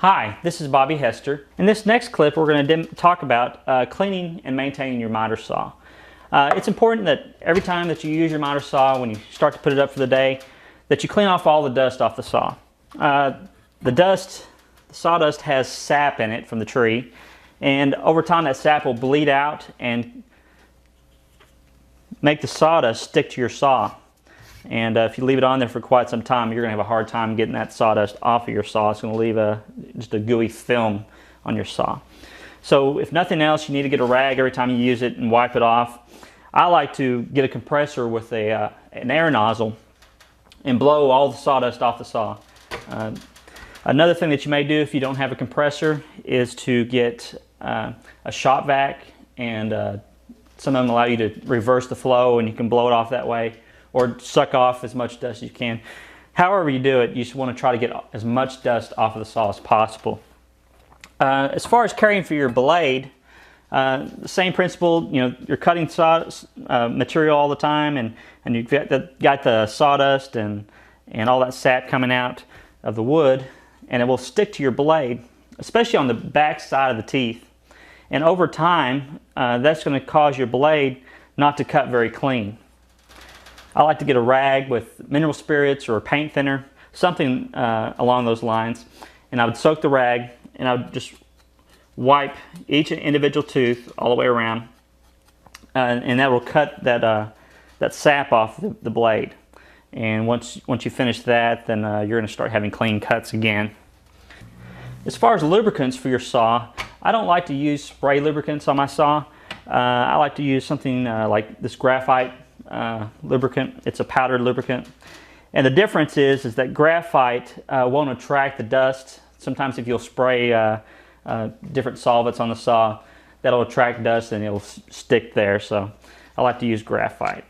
Hi, this is Bobby Hester. In this next clip, we're going to talk about cleaning and maintaining your miter saw. It's important that every time that you use your miter saw, when you start to put it up for the day, that you clean off all the dust off the saw. The sawdust has sap in it from the tree, and over time that sap will bleed out and make the sawdust stick to your saw. And if you leave it on there for quite some time, you're going to have a hard time getting that sawdust off of your saw. It's going to leave just a gooey film on your saw. So if nothing else, you need to get a rag every time you use it and wipe it off. I like to get a compressor with an air nozzle and blow all the sawdust off the saw. Another thing that you may do if you don't have a compressor is to get a shop vac, and some of them allow you to reverse the flow and you can blow it off that way, or suck off as much dust as you can. However you do it, you just want to try to get as much dust off of the saw as possible. As far as caring for your blade, the same principle. You know, you're cutting material all the time, and you've got the sawdust and all that sap coming out of the wood, and it will stick to your blade, especially on the back side of the teeth. And over time, that's going to cause your blade not to cut very clean. I like to get a rag with mineral spirits or paint thinner, something along those lines, and I would soak the rag and I would just wipe each individual tooth all the way around, and that will cut that sap off the blade. And once you finish that, then you're going to start having clean cuts again. As far as lubricants for your saw, I don't like to use spray lubricants on my saw. I like to use something like this graphite lubricant. It's a powdered lubricant, and the difference is that graphite won't attract the dust. Sometimes if you'll spray different solvents on the saw, that'll attract dust and it'll stick there. So I like to use graphite.